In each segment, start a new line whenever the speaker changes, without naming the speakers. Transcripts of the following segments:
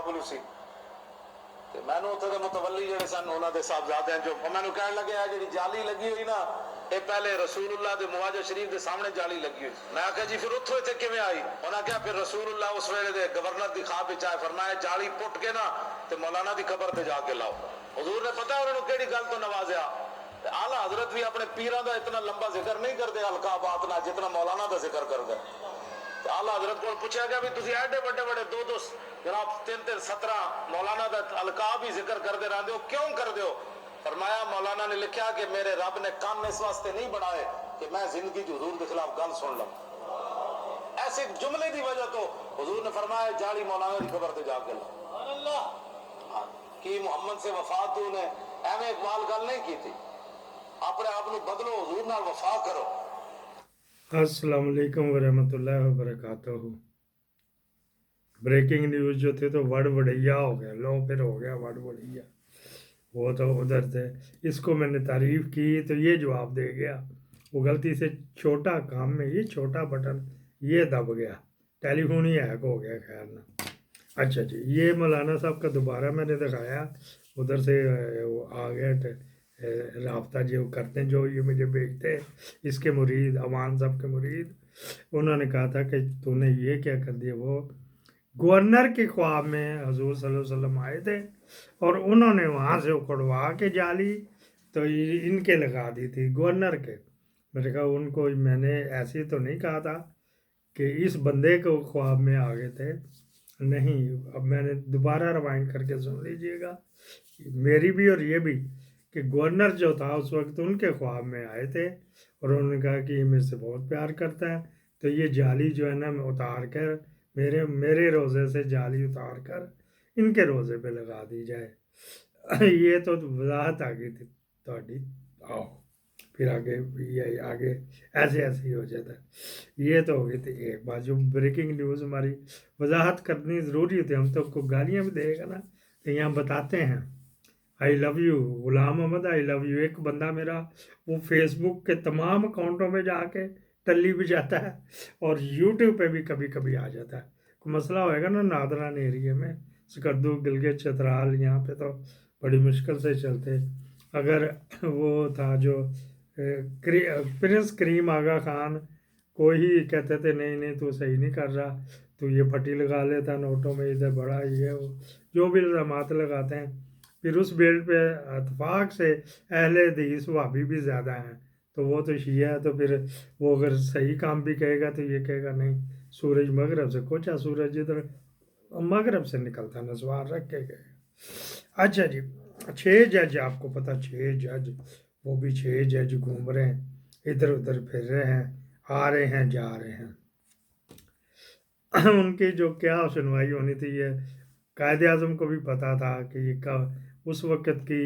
چاپلوسی تے مینوں اتھے دے متولی جڑے سن انہاں دے صاحبزادے ہیں جو مینوں کہن لگے ہے جڑی جالی لگی ہوئی نا یہ پہلے رسول اللہ دے مواجہ شریف دے سامنے جالی لگی ہوئی میں کہا جی پھر اتھوں اتھے کیویں آئی انہاں کہا پھر رسول اللہ اس ویلے دے گورنر دی خواب وچ آئے فرمایا جالی پٹ کے نا تے مولانا دی قبر تے جا کے لاؤ حضور نے پتہ انہوں نے کیڑی گل تو نوازیا اعلیٰ حضرت بھی اپنے پیراں دا اتنا لمبا ذکر نہیں کرتے القابات نہ جتنا مولانا دا ذکر کرتے اعلیٰ حضرت کو پوچھا گیا بھی تسی ایڈے بڑے بڑے دو جناب 3-3-17 مولانا دا القاب ہی ذکر کرتے رہتے ہو کیوں کرتے ہو فرمایا مولانا نے لکھا کہ میرے رب نے کان اس واسطے نہیں بنائے کہ میں زندگی جو حضور کے خلاف گل سن لوں ایسے جملے دی وجہ تو حضور نے فرمایا جاڑی مولانا دی قبر تے جا کے لاؤ کہ محمد سے وفات تو نے ایویں اقبال گل نہیں کی تھی اپنے آپ کو بدلو حضور نال وفا کرو.
السلام علیکم ورحمۃ اللہ وبرکاتہ. بریکنگ نیوز جو تھے تو وڑ وڑیا ہو گیا لو پھر ہو گیا وڑ وڑیا وہ تو ادھر تھے اس کو میں نے تعریف کی تو یہ جواب دے گیا وہ غلطی سے چھوٹا کام میں یہ چھوٹا بٹن یہ دب گیا ٹیلی فون ہی ہیک ہو گیا خیر نہ. اچھا جی یہ مولانا صاحب کا دوبارہ میں نے دکھایا ادھر سے وہ آ گیا رابطہ جو کرتے ہیں جو یہ مجھے بھیجتے ہیں اس کے مرید امان صاحب کے مرید انہوں نے کہا تھا کہ تو نے یہ کیا کر دیا وہ گورنر کے خواب میں حضور صلی اللہ علیہ وسلم آئے تھے اور انہوں نے وہاں سے اکھڑوا کے جالی تو ان کے لگا دی تھی گورنر کے. میں نے کہا ان کو میں نے ایسی تو نہیں کہا تھا کہ اس بندے کو خواب میں آ گئے تھے نہیں. اب میں نے دوبارہ روائنڈ کر کے سن لیجئے گا میری بھی اور یہ بھی کہ گورنر جو تھا اس وقت ان کے خواب میں آئے تھے اور انہوں نے کہا کہ یہ مجھ سے بہت پیار کرتا ہے تو یہ جالی جو ہے نا میں اتار کر میرے روزے سے جالی اتار کر ان کے روزے پہ لگا دی جائے. یہ تو وضاحت آ گئی تھی تھوڑی آؤ پھر آگے ایسے ہی ہو جاتا ہے. یہ تو ہو گئی تھی ایک بات جو بریکنگ نیوز ہماری وضاحت کرنی ضروری ہوتی ہے. ہم تو کو گالیاں بھی دے گا نا تو یہاں بتاتے ہیں آئی love you Ghulam Muhammad I love you. ایک بندہ میرا وہ فیس بک کے تمام اکاؤنٹوں میں جا کے ٹلی بھی جاتا ہے اور یوٹیوب پہ بھی کبھی کبھی آ جاتا ہے. کوئی مسئلہ ہوئے گا نا نادران ایریے میں سکردو گلگت چترال یہاں پہ تو بڑی مشکل سے چلتے. اگر وہ تھا جو پرنس کریم آغا خان کو ہی کہتے تھے نہیں تو صحیح نہیں کر رہا تو یہ پھٹی لگا لیتا نوٹوں میں ادھر بڑا یہ وہ جو بھی الزامات لگاتے ہیں پھر اس بیلٹ پہ اتفاق سے اہل حدیث وہابی بھی زیادہ ہیں تو وہ تو شیعہ ہے تو پھر وہ اگر صحیح کام بھی کہے گا تو یہ کہے گا نہیں سورج مغرب سے کوچا سورج ادھر مغرب سے نکلتا نسوار رکھ کے گئے. اچھا جی 6 جج آپ کو پتہ 6 جج وہ بھی 6 جج گھوم رہے ہیں ادھر ادھر پھر رہے ہیں آ رہے ہیں جا رہے ہیں. ان کی جو کیا سنوائی ہونی تھی یہ قائد اعظم کو بھی پتہ تھا کہ یہ اس وقت کی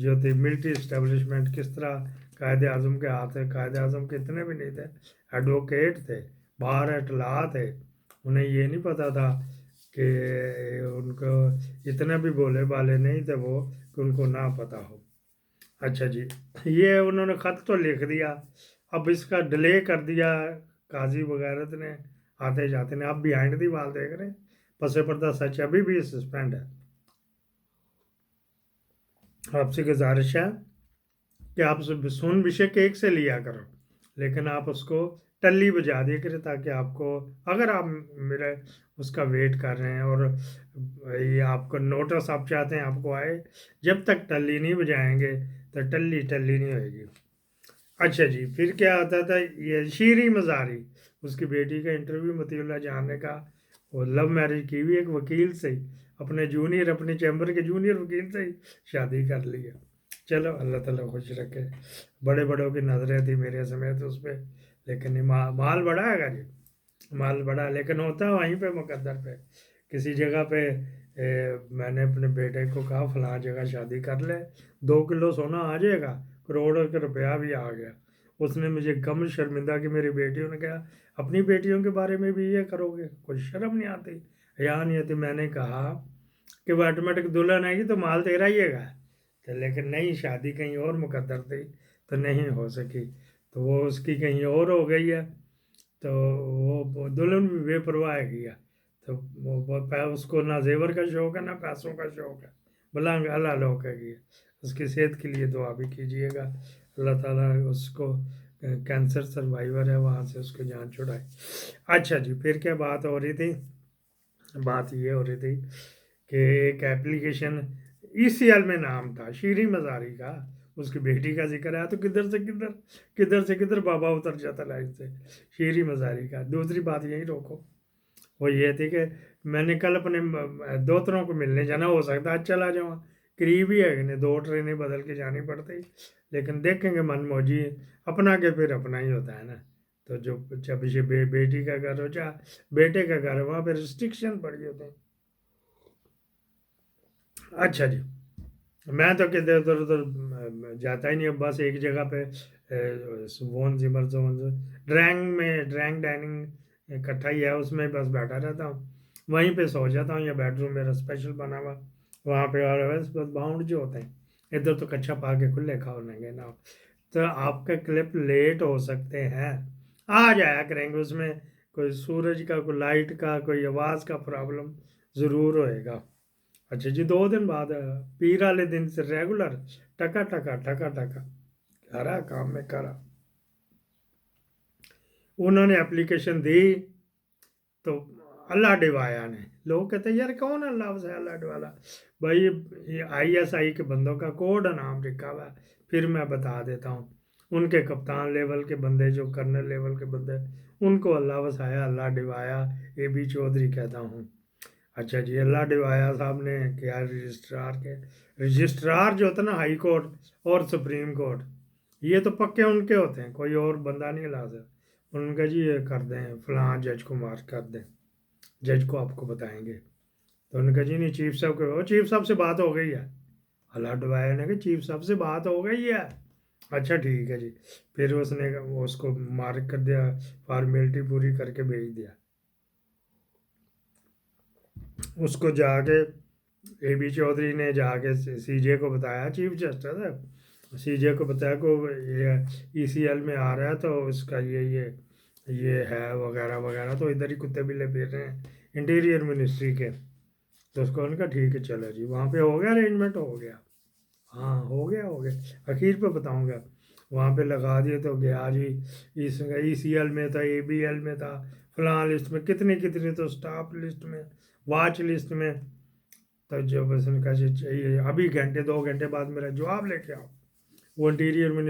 جو تھی ملٹری اسٹیبلشمنٹ کس طرح قائد اعظم کے ہاتھ ہے. قائد اعظم کے اتنے بھی نہیں تھے ایڈوکیٹ تھے باہر اطلاع تھے انہیں یہ نہیں پتہ تھا کہ ان کو اتنے بھی بولے بالے نہیں تھے وہ کہ ان کو نہ پتہ ہو. اچھا جی یہ انہوں نے خط تو لکھ دیا اب اس کا ڈیلے کر دیا قاضی وغیرہ نے آتے جاتے نے. اب بیہائنڈ دی وال دیکھ رہے ہیں پس پردہ سچ ابھی بھی سسپینڈ ہے. آپ سے گزارش ہے کہ آپ سن بشک ایک سے لیا کرو لیکن آپ اس کو ٹلی بجا دیا کریں تاکہ آپ کو اگر آپ میرے اس کا ویٹ کر رہے ہیں اور یہ آپ کو نوٹس آپ چاہتے ہیں آپ کو آئے جب تک ٹلی نہیں بجائیں گے تو ٹلی نہیں ہوئے گی. اچھا جی پھر کیا آتا تھا یہ شیریں مزاری اس کی بیٹی کا انٹرویو مطیع اللہ جان نے کہا وہ لو میرج کی ہوئی ایک وکیل سے اپنے چیمبر کے جونیئر وکیل سے ہی شادی کر لی ہے. چلو اللہ تعالیٰ خوش رکھے. بڑے بڑوں کی نظریں تھی میرے سمیت اس پہ لیکن مال بڑا ہے گا جی مال بڑا لیکن ہوتا ہے وہیں پہ مقدر پہ کسی جگہ پہ. میں نے اپنے بیٹے کو کہا فلاں جگہ شادی کر لے 2 کلو سونا آ جائے گا کروڑ کا روپیہ بھی آ گیا. اس نے مجھے غم شرمندہ کہ میری بیٹیوں نے کہا اپنی بیٹیوں کے بارے میں بھی یہ کرو گے کوئی شرم نہیں آتی حیا نہیں آتی. میں نے کہا کہ وہ آٹومیٹک دلہن آئے گی تو مال تیرا ہی ہے گا لیکن نہیں شادی کہیں اور مقدر تھی تو نہیں ہو سکی تو وہ اس کی کہیں اور ہو گئی ہے تو وہ دلہن بھی بے پرواہ گیا تو تو اس کو نہ زیور کا شوق ہے نہ پیسوں کا شوق ہے، بلنگ اللہ لوگ ہے کہ اس کی صحت کے لیے دعا بھی کیجیے گا، اللہ تعالیٰ اس کو کینسر سروائیور ہے وہاں سے اس کو جان چھڑائے۔ اچھا جی، پھر کیا بات ہو رہی تھی؟ بات یہ ہو رہی تھی کہ ایک ایپلیکیشن ECL میں نام تھا شیریں مزاری کا، اس کی بیٹی کا ذکر ہے تو کدھر سے کدھر بابا اتر جاتا لائف سے، شیریں مزاری کا۔ دوسری بات یہی روکو، وہ یہ تھی کہ میں نے کل اپنے دوستوں کو ملنے جانا، ہو سکتا ہے چلا جاؤں، قریب ہی ہے کہ 2 ٹرینیں بدل کے جانی پڑتی، لیکن دیکھیں گے من موجی اپنا کے پھر اپنا ہی ہوتا ہے نا، تو جو جب یہ بیٹی کا گھر ہو چاہے بیٹے کا گھر، وہاں پہ ریسٹرکشن پڑی ہوتے ہیں۔ اچھا جی، میں تو کدھر ادھر جاتا ہی نہیں، بس ایک جگہ پہ ڈرینگ ڈائننگ اکٹھا ہی ہے، اس میں بس بیٹھا رہتا ہوں، وہیں پہ سو جاتا ہوں، یا بیڈ روم میرا اسپیشل بنا ہوا وہاں پہ، اور بس باؤنڈ جو ہوتے ہیں ادھر تو کچھا پا کے کھلے کھاؤ لیں گے نا، تو آپ کا کلپ لیٹ ہو سکتے ہیں، آ جایا کریں گے، اس میں کوئی سورج کا، کوئی لائٹ کا، کوئی آواز کا پرابلم ضرور ہوئے گا۔ اچھا جی، 2 دن بعد پیر والے دن سے ریگولر ٹکا کرا کام میں کرا، انہوں نے اپلیکیشن دی تو اللہ ڈوایا نے، لوگ کہتے ہیں یار کون اللہ سے اللہ ڈوالا، بھائی ISI کے بندوں کا کوڈ نام لکھا ہوا ہے، پھر میں بتا دیتا ہوں، ان کے کپتان لیول کے بندے، جو کرنل لیول کے بندے، ان کو اللہ وسایا، اللہ ڈوایا، AB چودھری کہتا ہوں۔ اچھا جی، اللہ ڈوایا صاحب نے کیا رجسٹرار جو ہوتا ہے نا ہائی کورٹ اور سپریم کورٹ، یہ تو پکے ان کے ہوتے ہیں، کوئی اور بندہ نہیں لا سکتا، ان کا جی یہ کر دیں فلاں جج کو مار کر دیں، جج کو آپ کو بتائیں گے، تو ان کا جی نہیں چیف صاحب کو، چیف صاحب سے بات ہو گئی ہے، اللہ ڈوایا نے کہ چیف صاحب سے بات ہو گئی ہے، اچھا ٹھیک ہے جی، پھر اس نے اس کو مارک کر دیا، فارمیلٹی پوری کر کے بھیج دیا، اس کو جا کے AB چودھری نے جا کے CJ کو بتایا، چیف جسٹس ہے، CJ کو بتایا کہ یہ ECL میں آ رہا ہے تو اس کا یہ ہے وغیرہ وغیرہ، تو ادھر ہی کتے بلے پھر رہے ہیں انٹیریئر منسٹری کے، تو اس کو ان کا ٹھیک ہے چلو جی، وہاں پہ ہو گیا ارینجمنٹ، ہو گیا، ہاں ہو گیا اخیر پہ بتاؤں گا، وہاں پہ لگا دیے تو گیا جی، اس ECL میں تھا، ABL میں تھا، فلاں لسٹ میں کتنی تو سٹاف لسٹ میں، واچ لسٹ میں، تو جو بس ان کا چاہیے ابھی 2 گھنٹے بعد میرا جواب لے کے آؤ، وہ انٹیریئر منسٹری